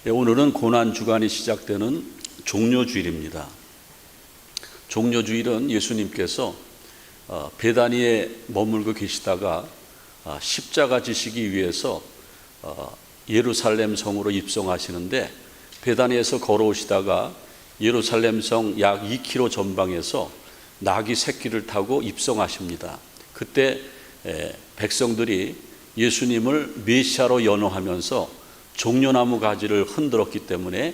오늘은 고난주간이 시작되는 종려주일입니다. 종려주일은 예수님께서 베다니에 머물고 계시다가 십자가 지시기 위해서 예루살렘 성으로 입성하시는데, 베다니에서 걸어오시다가 예루살렘 성 약 2km 전방에서 나귀 새끼를 타고 입성하십니다. 그때 백성들이 예수님을 메시아로 연호하면서 종려나무 가지를 흔들었기 때문에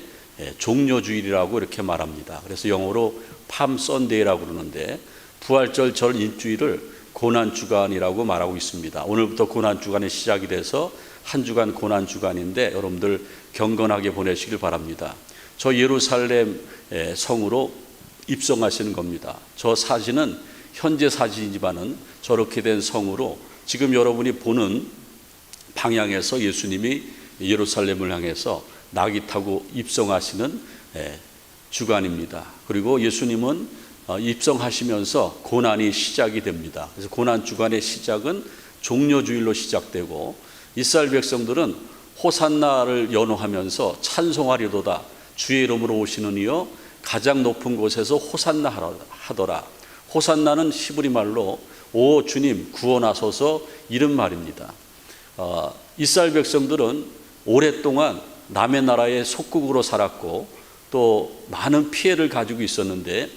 종려주일이라고 이렇게 말합니다. 그래서 영어로 팜 선데이라고 그러는데, 부활절 절 일주일을 고난주간이라고 말하고 있습니다. 오늘부터 고난주간이 시작이 돼서 한 주간 고난주간인데 여러분들 경건하게 보내시길 바랍니다. 저 예루살렘 성으로 입성하시는 겁니다. 저 사진은 현재 사진이지만은 저렇게 된 성으로 지금 여러분이 보는 방향에서 예수님이 예루살렘을 향해서 나귀 타고 입성하시는 주간입니다. 그리고 예수님은 입성하시면서 고난이 시작이 됩니다. 그래서 고난 주간의 시작은 종려주일로 시작되고, 이스라엘 백성들은 호산나를 연호하면서 찬송하리로다 주의 이름으로 오시는 이여 가장 높은 곳에서 호산나 하더라. 호산나는 히브리 말로 오 주님 구원하소서 이런 말입니다. 이스라엘 백성들은 오랫동안 남의 나라의 속국으로 살았고 또 많은 피해를 가지고 있었는데,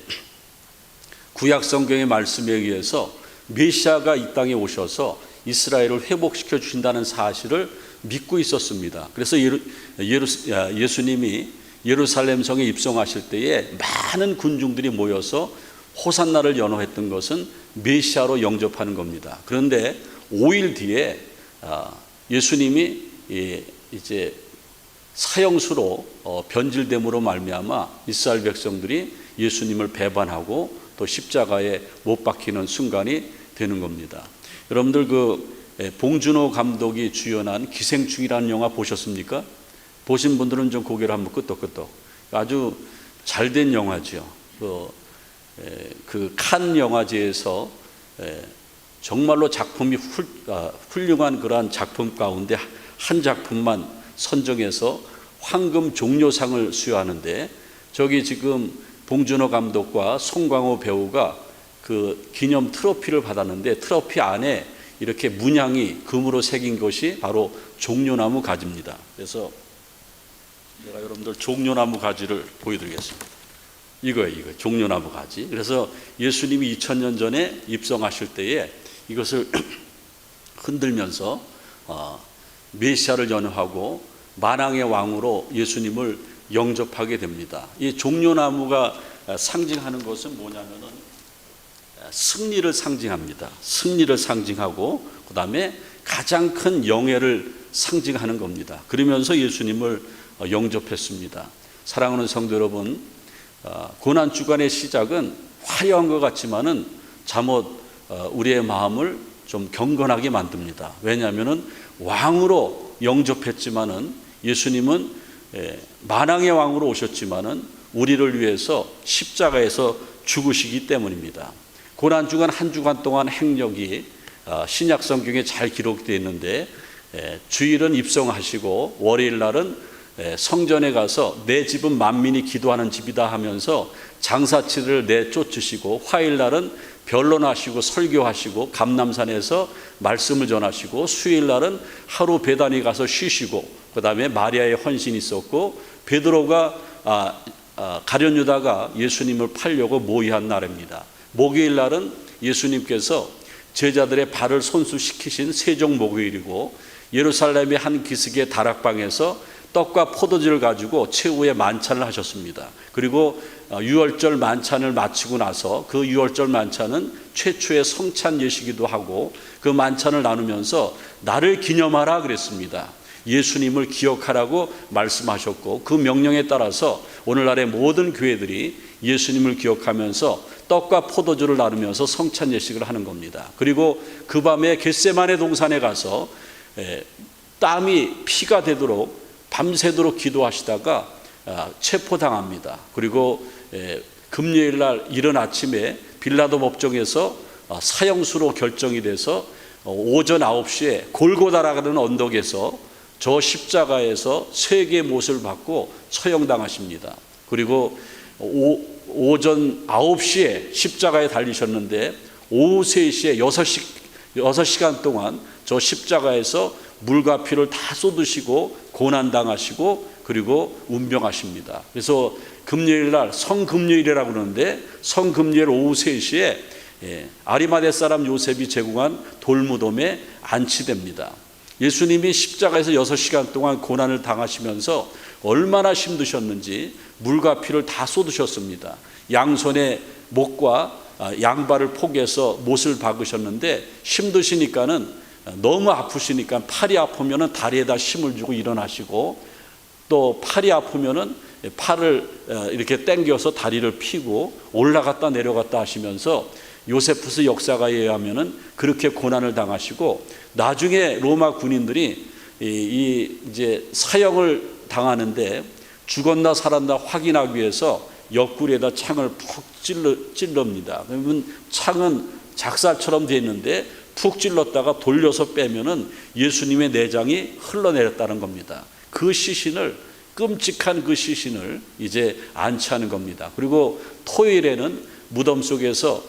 구약 성경의 말씀에 의해서 메시아가 이 땅에 오셔서 이스라엘을 회복시켜 주신다는 사실을 믿고 있었습니다. 그래서 예수님이 예루살렘 성에 입성하실 때에 많은 군중들이 모여서 호산나를 연호했던 것은 메시아로 영접하는 겁니다. 그런데 5일 뒤에 예수님이 이제 사형수로 변질됨으로 말미암아 이스라엘 백성들이 예수님을 배반하고 또 십자가에 못 박히는 순간이 되는 겁니다. 여러분들 봉준호 감독이 주연한 기생충이라는 영화 보셨습니까? 보신 분들은 좀 고개를 한번 끄덕끄덕. 아주 잘된 영화죠. 칸 영화제에서 정말로 작품이 훌륭한 그러한 작품 가운데 한 작품만 선정해서 황금 종려상을 수여하는데, 저기 지금 봉준호 감독과 송강호 배우가 그 기념 트로피를 받았는데, 트로피 안에 이렇게 문양이 금으로 새긴 것이 바로 종려나무 가지입니다. 그래서 제가 여러분들 종려나무 가지를 보여드리겠습니다. 이거예요. 종려나무 가지. 그래서 예수님이 2000년 전에 입성하실 때에 이것을 흔들면서 메시아를 연호하고 만왕의 왕으로 예수님을 영접하게 됩니다. 이 종려나무가 상징하는 것은 뭐냐면은 승리를 상징합니다. 승리를 상징하고 그 다음에 가장 큰 영예를 상징하는 겁니다. 그러면서 예수님을 영접했습니다. 사랑하는 성도 여러분, 고난주간의 시작은 화려한 것 같지만은 잠옷 우리의 마음을 좀 경건하게 만듭니다. 왜냐하면은 왕으로 영접했지만은 예수님은 만왕의 왕으로 오셨지만은 우리를 위해서 십자가에서 죽으시기 때문입니다. 고난주간 한 주간 동안 행적이 신약 성경에 잘 기록되어 있는데, 주일은 입성하시고 월요일 날은 성전에 가서 내 집은 만민이 기도하는 집이다 하면서 장사치를 내쫓으시고, 화요일 날은 변론하시고 설교하시고 감람산에서 말씀을 전하시고, 수요일 날은 하루 베다니 가서 쉬시고, 그 다음에 마리아의 헌신이 있었고, 베드로가 가룟 유다가 예수님을 팔려고 모의한 날입니다. 목요일 날은 예수님께서 제자들의 발을 손수시키신 세종 목요일이고, 예루살렘의 한 기슭의 다락방에서 떡과 포도주를 가지고 최후의 만찬을 하셨습니다. 그리고 유월절 만찬을 마치고 나서 그 유월절 만찬은 최초의 성찬 예식이기도 하고, 그 만찬을 나누면서 나를 기념하라 그랬습니다. 예수님을 기억하라고 말씀하셨고, 그 명령에 따라서 오늘날의 모든 교회들이 예수님을 기억하면서 떡과 포도주를 나누면서 성찬 예식을 하는 겁니다. 그리고 그 밤에 겟세마네 동산에 가서 땀이 피가 되도록 밤새도록 기도하시다가 체포당합니다. 그리고 금요일 날 이른 아침에 빌라도 법정에서 사형수로 결정이 돼서 오전 9시에 골고다라는 언덕에서 저 십자가에서 세 개의 못을 받고 처형당하십니다. 그리고 오전 9시에 십자가에 달리셨는데 오후 3시에 6시간 동안 저 십자가에서 물과 피를 다 쏟으시고 고난당하시고 그리고 운명하십니다. 그래서 금요일 날 성금요일이라고 그러는데 성금요일 오후 3시에 아리마대 사람 요셉이 제공한 돌무덤에 안치됩니다. 예수님이 십자가에서 6시간 동안 고난을 당하시면서 얼마나 힘드셨는지 물과 피를 다 쏟으셨습니다. 양손에 목과 양발을 포개서 못을 박으셨는데 힘드시니까는 너무 아프시니까 팔이 아프면은 다리에다 힘을 주고 일어나시고 또 팔이 아프면은 팔을 이렇게 당겨서 다리를 피고 올라갔다 내려갔다 하시면서 요세푸스 역사가에 의하면은 그렇게 고난을 당하시고 나중에 로마 군인들이 이제 사형을 당하는데 죽었나 살았나 확인하기 위해서 옆구리에다 창을 푹 찔릅니다. 그러면 창은 작살처럼 되어 있는데 푹 찔렀다가 돌려서 빼면은 예수님의 내장이 흘러내렸다는 겁니다. 그 시신을 끔찍한 그 시신을 이제 안치하는 겁니다. 그리고 토요일에는 무덤 속에서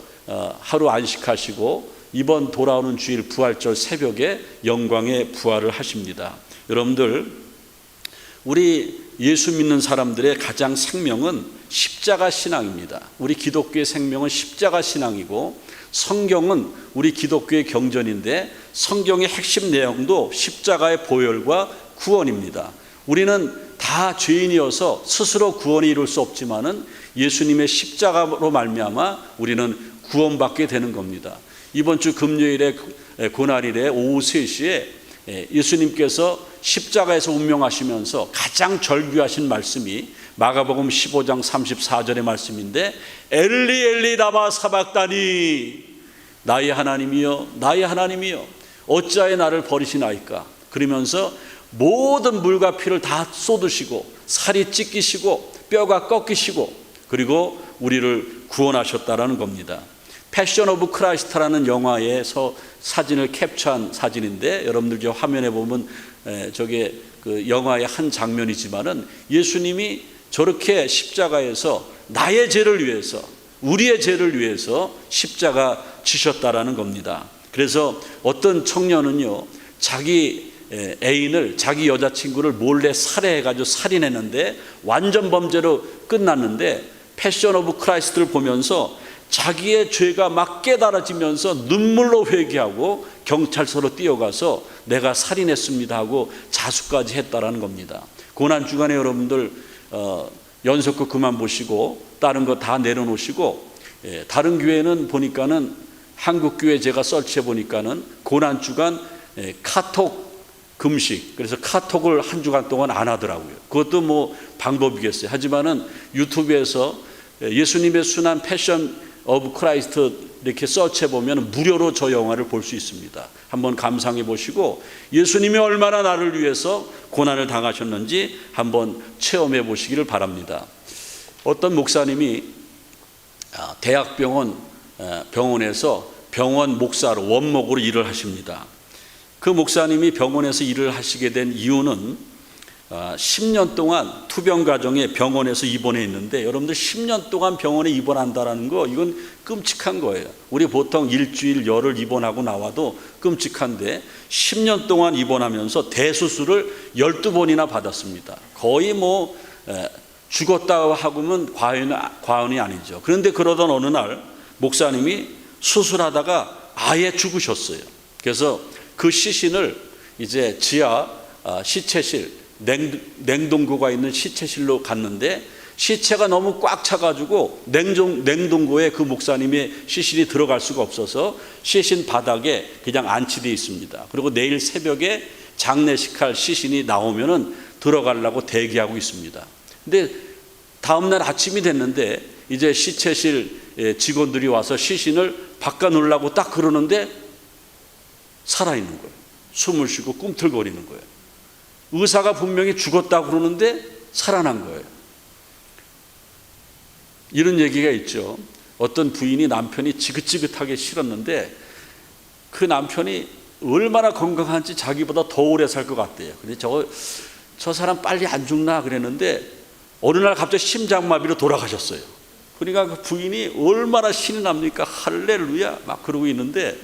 하루 안식하시고 이번 돌아오는 주일 부활절 새벽에 영광의 부활을 하십니다. 여러분들, 우리 예수 믿는 사람들의 가장 생명은 십자가 신앙입니다. 우리 기독교의 생명은 십자가 신앙이고 성경은 우리 기독교의 경전인데 성경의 핵심 내용도 십자가의 보혈과 구원입니다. 우리는 다 죄인이어서 스스로 구원을 이룰 수 없지만은 예수님의 십자가로 말미암아 우리는 구원받게 되는 겁니다. 이번 주 금요일에 고난일에 오후 3시에 예수님께서 십자가에서 운명하시면서 가장 절규하신 말씀이 마가복음 15장 34절의 말씀인데 엘리 엘리 라마 사박다니 나의 하나님이여 나의 하나님이여 어찌하여 나를 버리시나이까. 그러면서 모든 물과 피를 다 쏟으시고 살이 찢기시고 뼈가 꺾이시고 그리고 우리를 구원하셨다라는 겁니다. 패션 오브 크라이스트라는 영화에서 사진을 캡처한 사진인데 여러분들 저 화면에 보면 저게 그 영화의 한 장면이지만은 예수님이 저렇게 십자가에서 나의 죄를 위해서 우리의 죄를 위해서 십자가 지셨다라는 겁니다. 그래서 어떤 청년은요 자기 애인을 자기 여자친구를 몰래 살해해가지고 살인했는데 완전 범죄로 끝났는데 패션 오브 크라이스트를 보면서 자기의 죄가 막 깨달아지면서 눈물로 회개하고 경찰서로 뛰어가서 내가 살인했습니다 하고 자수까지 했다라는 겁니다. 고난주간에 여러분들 연속극 그만 보시고 다른 거 다 내려놓으시고 다른 교회는 보니까는 한국 교회 제가 서치해 보니까는 고난주간 카톡 금식, 그래서 카톡을 한 주간 동안 안 하더라고요. 그것도 뭐 방법이겠어요. 하지만은 유튜브에서 예수님의 순환 패션 오브 크라이스트 이렇게 서치해 보면 무료로 저 영화를 볼 수 있습니다. 한번 감상해 보시고 예수님이 얼마나 나를 위해서 고난을 당하셨는지 한번 체험해 보시기를 바랍니다. 어떤 목사님이 병원에서 병원 목사로 원목으로 일을 하십니다. 그 목사님이 병원에서 일을 하시게 된 이유는 10년 동안 투병 가정에 병원에서 입원해 있는데 여러분들 10년 동안 병원에 입원한다는 거 이건 끔찍한 거예요. 우리 보통 일주일 열흘 입원하고 나와도 끔찍한데 10년 동안 입원하면서 대수술을 12번이나 받았습니다. 거의 뭐 죽었다고 하고는 과언이 아니죠. 그런데 그러던 어느 날 목사님이 수술하다가 아예 죽으셨어요. 그래서 그 시신을 이제 지하 시체실 냉동고가 있는 시체실로 갔는데 시체가 너무 꽉 차가지고 냉동고에 그 목사님의 시신이 들어갈 수가 없어서 시신 바닥에 그냥 안치되어 있습니다. 그리고 내일 새벽에 장례식할 시신이 나오면은 들어가려고 대기하고 있습니다. 근데 다음날 아침이 됐는데 이제 시체실 직원들이 와서 시신을 바꿔놓으려고 딱 그러는데 살아있는 거예요. 숨을 쉬고 꿈틀거리는 거예요. 의사가 분명히 죽었다고 그러는데 살아난 거예요. 이런 얘기가 있죠. 어떤 부인이 남편이 지긋지긋하게 싫었는데 그 남편이 얼마나 건강한지 자기보다 더 오래 살 것 같대요. 근데 저 사람 빨리 안 죽나 그랬는데 어느 날 갑자기 심장마비로 돌아가셨어요. 그러니까 그 부인이 얼마나 신이 납니까? 할렐루야 막 그러고 있는데,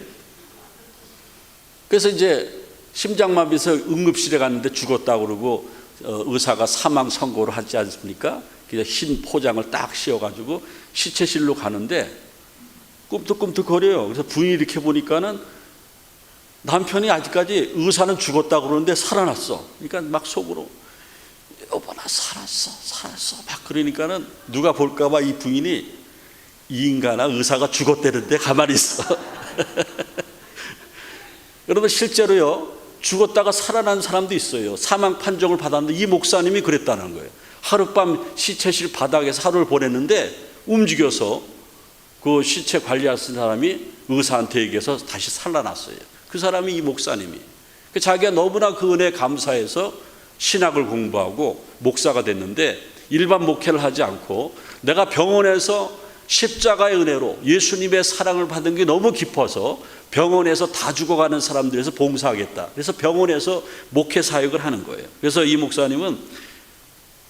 그래서 이제 심장마비에서 응급실에 갔는데 죽었다고 그러고 의사가 사망 선고를 하지 않습니까? 그냥 흰 포장을 딱 씌워가지고 시체실로 가는데 꿈틀꿈틀거려요. 그래서 부인이 이렇게 보니까는 남편이 아직까지 의사는 죽었다고 그러는데 살아났어. 그러니까 막 속으로 여보나 살았어 막 그러니까는 누가 볼까봐 이 부인이 이 인간아 의사가 죽었다는데 가만히 있어. 여러분 실제로요 죽었다가 살아난 사람도 있어요. 사망 판정을 받았는데 이 목사님이 그랬다는 거예요. 하룻밤 시체실 바닥에서 하루를 보냈는데 움직여서 그 시체 관리하는 사람이 의사한테 얘기해서 다시 살아났어요. 그 사람이 이 목사님이. 자기가 너무나 그 은혜에 감사해서 신학을 공부하고 목사가 됐는데 일반 목회를 하지 않고 내가 병원에서 십자가의 은혜로 예수님의 사랑을 받은 게 너무 깊어서 병원에서 다 죽어가는 사람들에서 봉사하겠다. 그래서 병원에서 목회 사역을 하는 거예요. 그래서 이 목사님은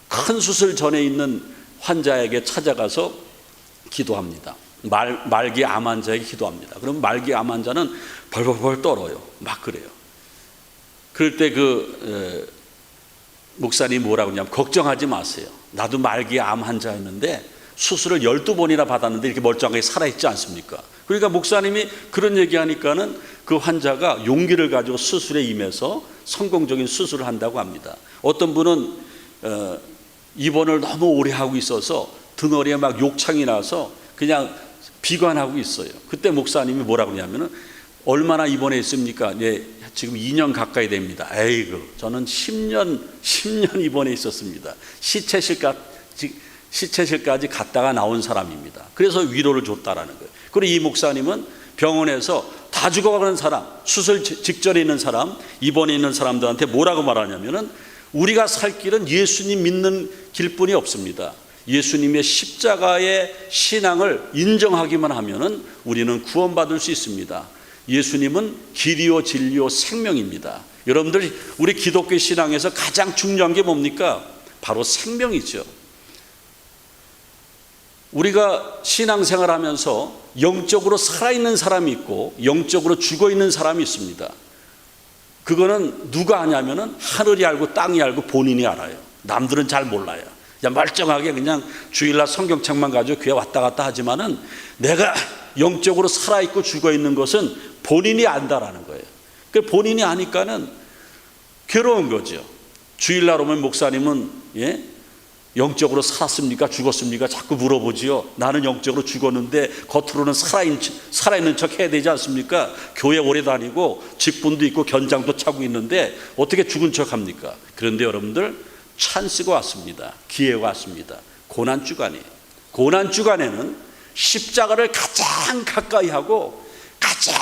큰 수술 전에 있는 환자에게 찾아가서 기도합니다. 말기 암 환자에게 기도합니다. 그럼 말기 암 환자는 벌벌벌 떨어요. 막 그래요. 그럴 때 목사님이 뭐라고 하냐면 걱정하지 마세요. 나도 말기 암 환자였는데 수술을 12번이나 받았는데 이렇게 멀쩡하게 살아있지 않습니까? 그러니까 목사님이 그런 얘기하니까는 그 환자가 용기를 가지고 수술에 임해서 성공적인 수술을 한다고 합니다. 어떤 분은 입원을 너무 오래 하고 있어서 등허리에 막 욕창이 나서 그냥 비관하고 있어요. 그때 목사님이 뭐라고 하냐면은 얼마나 입원해 있습니까? 네, 지금 2년 가까이 됩니다. 에이구, 저는 10년 입원해 있었습니다. 시체실까지 갔다가 나온 사람입니다. 그래서 위로를 줬다라는 거예요. 그리고 이 목사님은 병원에서 다 죽어가는 사람, 수술 직전에 있는 사람, 입원해 있는 사람들한테 뭐라고 말하냐면은 우리가 살 길은 예수님 믿는 길뿐이 없습니다. 예수님의 십자가의 신앙을 인정하기만 하면은 우리는 구원받을 수 있습니다. 예수님은 길이요 진리요 생명입니다. 여러분들 우리 기독교 신앙에서 가장 중요한 게 뭡니까? 바로 생명이죠. 우리가 신앙생활하면서 영적으로 살아있는 사람이 있고 영적으로 죽어있는 사람이 있습니다. 그거는 누가 아냐면은 하늘이 알고 땅이 알고 본인이 알아요. 남들은 잘 몰라요. 그냥 멀쩡하게 그냥 주일날 성경책만 가지고 교회 왔다 갔다 하지만은 내가 영적으로 살아있고 죽어있는 것은 본인이 안다라는 거예요. 그 본인이 아니까는 괴로운 거죠. 주일날 오면 목사님은 영적으로 살았습니까? 죽었습니까? 자꾸 물어보지요. 나는 영적으로 죽었는데 겉으로는 살아있는 척 해야 되지 않습니까? 교회 오래 다니고 직분도 있고 견장도 차고 있는데 어떻게 죽은 척 합니까? 그런데 여러분들 찬스가 왔습니다. 기회가 왔습니다. 고난주간에는 십자가를 가장 가까이 하고 가장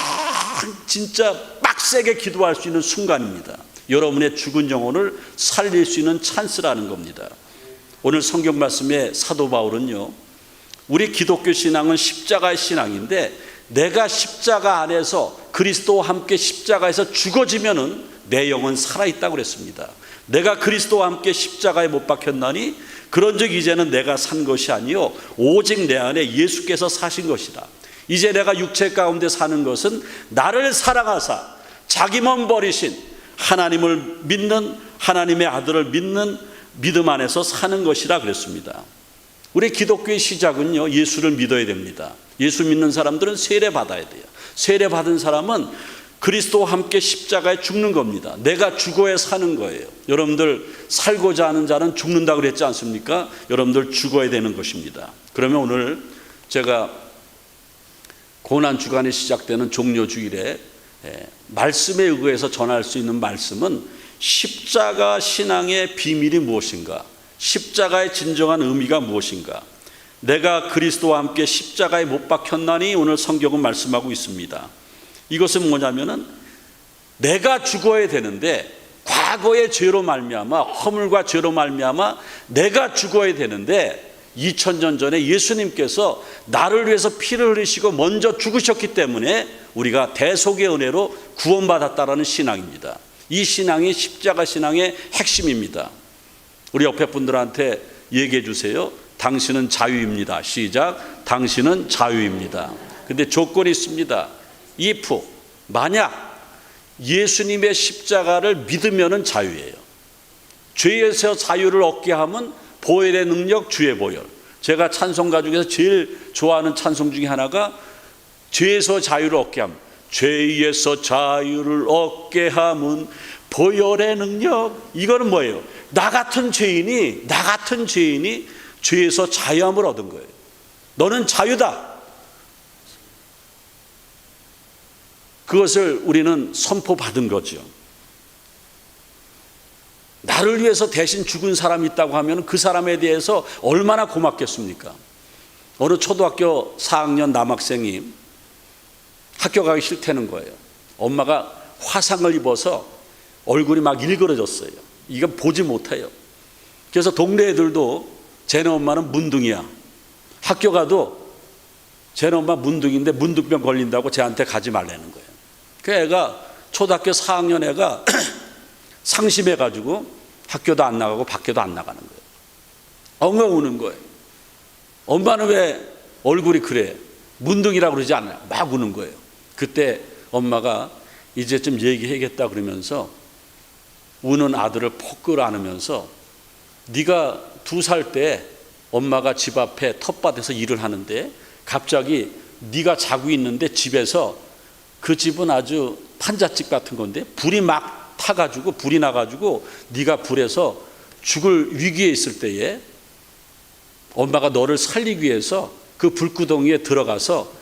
진짜 빡세게 기도할 수 있는 순간입니다. 여러분의 죽은 영혼을 살릴 수 있는 찬스라는 겁니다. 오늘 성경 말씀의 사도 바울은요, 우리 기독교 신앙은 십자가의 신앙인데 내가 십자가 안에서 그리스도와 함께 십자가에서 죽어지면은 내 영은 살아있다고 그랬습니다. 내가 그리스도와 함께 십자가에 못 박혔나니 그런즉 이제는 내가 산 것이 아니요 오직 내 안에 예수께서 사신 것이다. 이제 내가 육체 가운데 사는 것은 나를 사랑하사 자기 몸 버리신 하나님을 믿는 하나님의 아들을 믿는 믿음 안에서 사는 것이라 그랬습니다. 우리 기독교의 시작은요, 예수를 믿어야 됩니다. 예수 믿는 사람들은 세례 받아야 돼요. 세례 받은 사람은 그리스도와 함께 십자가에 죽는 겁니다. 내가 죽어야 사는 거예요. 여러분들 살고자 하는 자는 죽는다고 그랬지 않습니까? 여러분들 죽어야 되는 것입니다. 그러면 오늘 제가 고난주간에 시작되는 종료주일에 말씀에 의해서 전할 수 있는 말씀은 십자가 신앙의 비밀이 무엇인가? 십자가의 진정한 의미가 무엇인가? 내가 그리스도와 함께 십자가에 못 박혔나니 오늘 성경은 말씀하고 있습니다. 이것은 뭐냐면은 내가 죽어야 되는데 과거의 죄로 말미암아 허물과 죄로 말미암아 내가 죽어야 되는데 2000년 전에 예수님께서 나를 위해서 피를 흘리시고 먼저 죽으셨기 때문에 우리가 대속의 은혜로 구원받았다라는 신앙입니다. 이 신앙이 십자가 신앙의 핵심입니다. 우리 옆에 분들한테 얘기해 주세요. 당신은 자유입니다. 시작. 당신은 자유입니다. 근데 조건이 있습니다. if, 만약 예수님의 십자가를 믿으면은 자유예요. 죄에서 자유를 얻게 하면 보혈의 능력, 주의 보혈. 제가 찬송가 중에서 제일 좋아하는 찬송 중에 하나가 죄에서 자유를 얻게 함. 죄에서 자유를 얻게 함은 보혈의 능력. 이거는 뭐예요? 나 같은 죄인이 죄에서 자유함을 얻은 거예요. 너는 자유다. 그것을 우리는 선포받은 거죠. 나를 위해서 대신 죽은 사람이 있다고 하면 그 사람에 대해서 얼마나 고맙겠습니까? 어느 초등학교 4학년 남학생이 학교 가기 싫다는 거예요. 엄마가 화상을 입어서 얼굴이 막 일그러졌어요. 이건 보지 못해요. 그래서 동네 애들도 쟤네 엄마는 문둥이야. 학교 가도 쟤네 엄마 문둥인데 문둥병 걸린다고 쟤한테 가지 말라는 거예요. 그 애가 초등학교 4학년 애가 상심해가지고 학교도 안 나가고 밖에도 안 나가는 거예요. 엉엉 우는 거예요. 엄마는 왜 얼굴이 그래? 문둥이라고 그러지 않아요. 막 우는 거예요. 그때 엄마가 이제쯤 얘기해야겠다 그러면서 우는 아들을 폭 끌어안으면서 네가 2살 때 엄마가 집 앞에 텃밭에서 일을 하는데 갑자기 네가 자고 있는데 집에서 그 집은 아주 판잣집 같은 건데 불이 막 타가지고 불이 나가지고 네가 불에서 죽을 위기에 있을 때에 엄마가 너를 살리기 위해서 그 불구덩이에 들어가서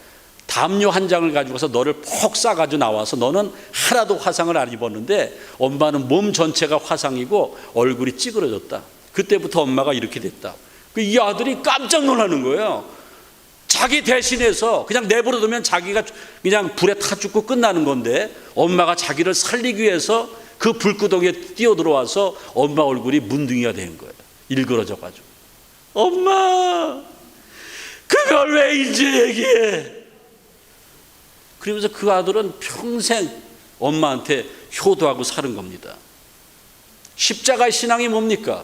담요 한 장을 가지고서 너를 폭 싸가지고 나와서 너는 하나도 화상을 안 입었는데 엄마는 몸 전체가 화상이고 얼굴이 찌그러졌다. 그때부터 엄마가 이렇게 됐다. 이 아들이 깜짝 놀라는 거예요. 자기 대신해서 그냥 내버려두면 자기가 그냥 불에 타 죽고 끝나는 건데 엄마가 자기를 살리기 위해서 그 불구덩이에 뛰어들어와서 엄마 얼굴이 문둥이가 된 거예요. 일그러져가지고. 엄마, 그걸 왜 이제 얘기해? 그러면서 그 아들은 평생 엄마한테 효도하고 사는 겁니다. 십자가의 신앙이 뭡니까?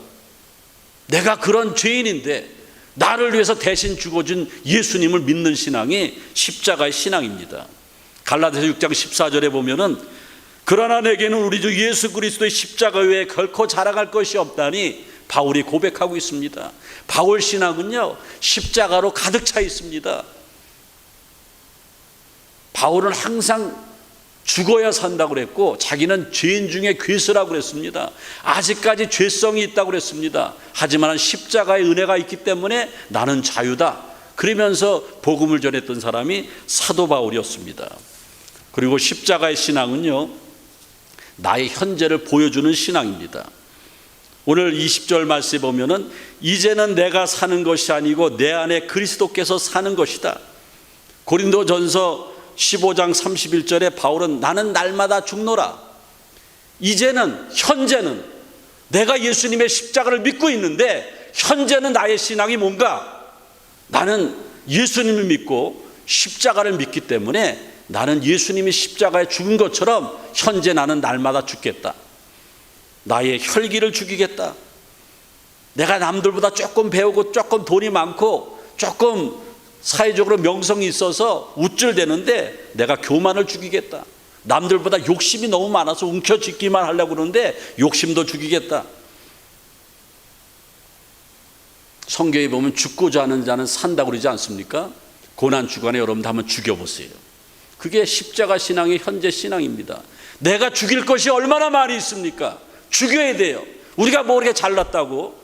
내가 그런 죄인인데 나를 위해서 대신 죽어준 예수님을 믿는 신앙이 십자가의 신앙입니다. 갈라디아서 6장 14절에 보면은 그러나 내게는 우리 주 예수 그리스도의 십자가 외에 결코 자랑할 것이 없다니 바울이 고백하고 있습니다. 바울 신앙은요 십자가로 가득 차 있습니다. 바울은 항상 죽어야 산다고 그랬고 자기는 죄인 중에 괴수라고 그랬습니다. 아직까지 죄성이 있다고 그랬습니다. 하지만 십자가의 은혜가 있기 때문에 나는 자유다. 그러면서 복음을 전했던 사람이 사도 바울이었습니다. 그리고 십자가의 신앙은요 나의 현재를 보여주는 신앙입니다. 오늘 20절 말씀에 보면은 이제는 내가 사는 것이 아니고 내 안에 그리스도께서 사는 것이다. 고린도전서 15장 31절에 바울은 나는 날마다 죽노라. 이제는 현재는 내가 예수님의 십자가를 믿고 있는데 현재는 나의 신앙이 뭔가? 나는 예수님을 믿고 십자가를 믿기 때문에 나는 예수님이 십자가에 죽은 것처럼 현재 나는 날마다 죽겠다. 나의 혈기를 죽이겠다. 내가 남들보다 조금 배우고 조금 돈이 많고 조금 사회적으로 명성이 있어서 우쭐대는데 내가 교만을 죽이겠다. 남들보다 욕심이 너무 많아서 움켜쥐기만 하려고 그러는데 욕심도 죽이겠다. 성경에 보면 죽고자 하는 자는 산다고 그러지 않습니까? 고난주간에 여러분도 한번 죽여보세요. 그게 십자가 신앙의 현재 신앙입니다. 내가 죽일 것이 얼마나 많이 있습니까? 죽여야 돼요. 우리가 뭐 그렇게 잘났다고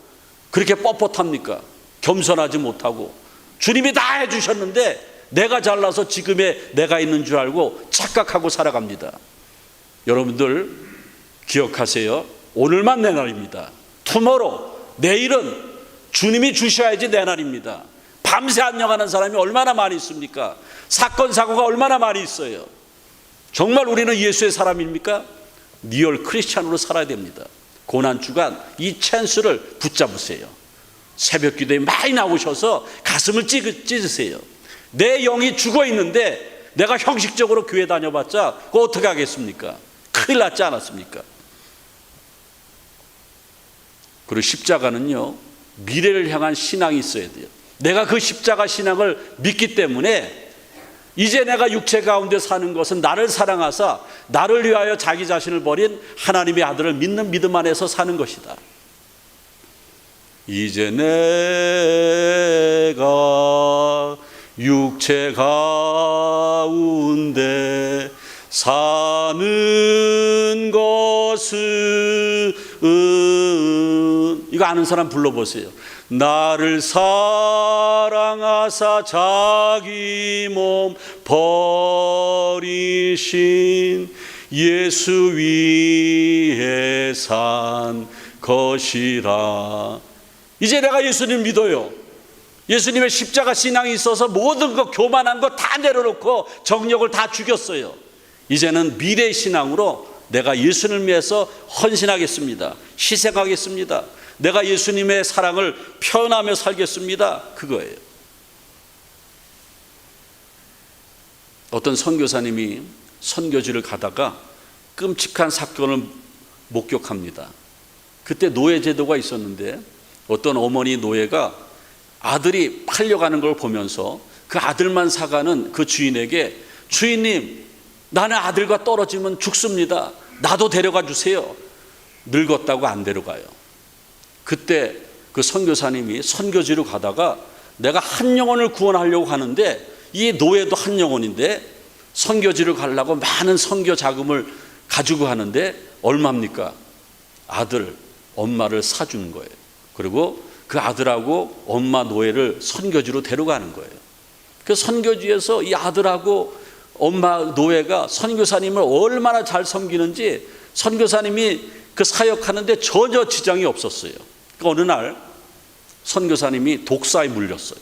그렇게 뻣뻣합니까? 겸손하지 못하고 주님이 다 해주셨는데 내가 잘나서 지금의 내가 있는 줄 알고 착각하고 살아갑니다. 여러분들 기억하세요. 오늘만 내 날입니다. 투모로우, 내일은 주님이 주셔야지 내 날입니다. 밤새 안녕하는 사람이 얼마나 많이 있습니까? 사건 사고가 얼마나 많이 있어요. 정말 우리는 예수의 사람입니까? 리얼 크리스찬으로 살아야 됩니다. 고난주간 이 찬스를 붙잡으세요. 새벽 기도에 많이 나오셔서 가슴을 찢으세요. 내 영이 죽어 있는데 내가 형식적으로 교회 다녀봤자 그거 어떻게 하겠습니까? 큰일 났지 않았습니까? 그리고 십자가는요, 미래를 향한 신앙이 있어야 돼요. 내가 그 십자가 신앙을 믿기 때문에 이제 내가 육체 가운데 사는 것은 나를 사랑하사 나를 위하여 자기 자신을 버린 하나님의 아들을 믿는 믿음 안에서 사는 것이다. 이제 내가 육체 가운데 사는 것은, 이거 아는 사람 불러보세요. 나를 사랑하사 자기 몸 버리신 예수 위에 산 것이라. 이제 내가 예수님 믿어요. 예수님의 십자가 신앙이 있어서 모든 거 교만한 거 다 내려놓고 정욕을 다 죽였어요. 이제는 미래 신앙으로 내가 예수님을 위해서 헌신하겠습니다. 희생하겠습니다. 내가 예수님의 사랑을 표현하며 살겠습니다. 그거예요. 어떤 선교사님이 선교지를 가다가 끔찍한 사건을 목격합니다. 그때 노예제도가 있었는데 어떤 어머니 노예가 아들이 팔려가는 걸 보면서 그 아들만 사가는 그 주인에게, 주인님, 나는 아들과 떨어지면 죽습니다. 나도 데려가 주세요. 늙었다고 안 데려가요. 그때 그 선교사님이 선교지로 가다가 내가 한 영혼을 구원하려고 하는데, 이 노예도 한 영혼인데 선교지를 가려고 많은 선교 자금을 가지고 가는데 얼마입니까? 아들, 엄마를 사주는 거예요. 그리고 그 아들하고 엄마 노예를 선교지로 데려가는 거예요. 그 선교지에서 이 아들하고 엄마 노예가 선교사님을 얼마나 잘 섬기는지 선교사님이 그 사역하는데 전혀 지장이 없었어요. 어느 날 선교사님이 독사에 물렸어요.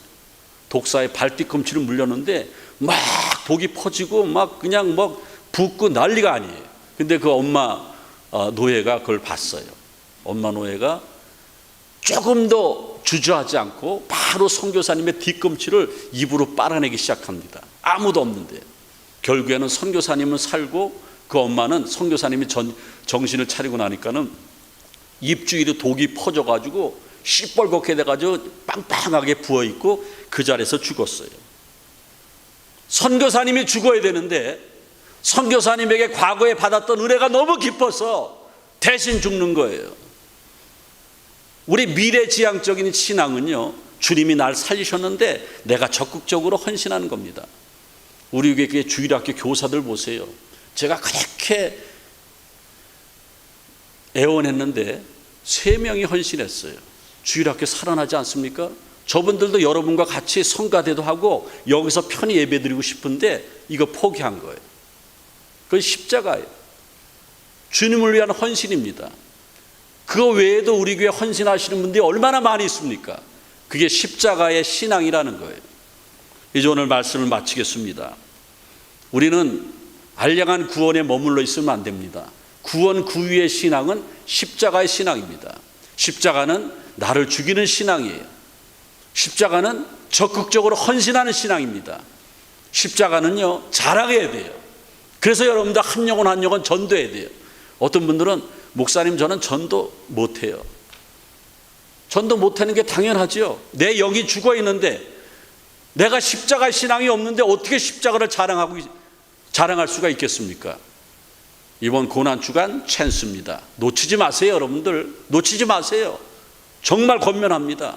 독사에 발뒤꿈치를 물렸는데 막 독이 퍼지고 막 그냥 막 붓고 난리가 아니에요. 근데 그 엄마 노예가 그걸 봤어요. 엄마 노예가 조금도 주저하지 않고 바로 선교사님의 뒤꿈치를 입으로 빨아내기 시작합니다. 아무도 없는데. 결국에는 선교사님은 살고 그 엄마는 선교사님이 정신을 차리고 나니까는 입주위로 독이 퍼져가지고 시뻘겋게 돼가지고 빵빵하게 부어있고 그 자리에서 죽었어요. 선교사님이 죽어야 되는데 선교사님에게 과거에 받았던 은혜가 너무 깊어서 대신 죽는 거예요. 우리 미래지향적인 신앙은요, 주님이 날 살리셨는데 내가 적극적으로 헌신하는 겁니다. 우리 교회 주일학교 교사들 보세요. 제가 그렇게 애원했는데 3명이 헌신했어요. 주일학교 살아나지 않습니까? 저분들도 여러분과 같이 성가대도 하고 여기서 편히 예배드리고 싶은데 이거 포기한 거예요. 그건 십자가예요. 주님을 위한 헌신입니다. 그거 외에도 우리 교회 헌신하시는 분들이 얼마나 많이 있습니까? 그게 십자가의 신앙이라는 거예요. 이제 오늘 말씀을 마치겠습니다. 우리는 알량한 구원에 머물러 있으면 안 됩니다. 구원 그 위의 신앙은 십자가의 신앙입니다. 십자가는 나를 죽이는 신앙이에요. 십자가는 적극적으로 헌신하는 신앙입니다. 십자가는요, 자랑해야 돼요. 그래서 여러분들 한 영혼 한 영혼 전도해야 돼요. 어떤 분들은 목사님 저는 전도 못해요. 전도 못하는 게 당연하죠. 내 영이 죽어 있는데 내가 십자가 신앙이 없는데 어떻게 십자가를 자랑할 수가 있겠습니까? 이번 고난주간 찬스입니다. 놓치지 마세요. 여러분들 놓치지 마세요. 정말 권면합니다.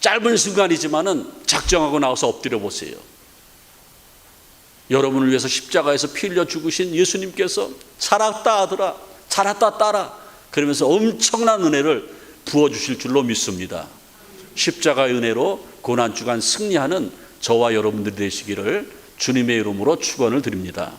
짧은 순간이지만은 작정하고 나와서 엎드려 보세요. 여러분을 위해서 십자가에서 피 흘려 죽으신 예수님께서 살았다 아들아, 살았다 딸아, 그러면서 엄청난 은혜를 부어주실 줄로 믿습니다. 십자가의 은혜로 고난주간 승리하는 저와 여러분들이 되시기를 주님의 이름으로 축원을 드립니다.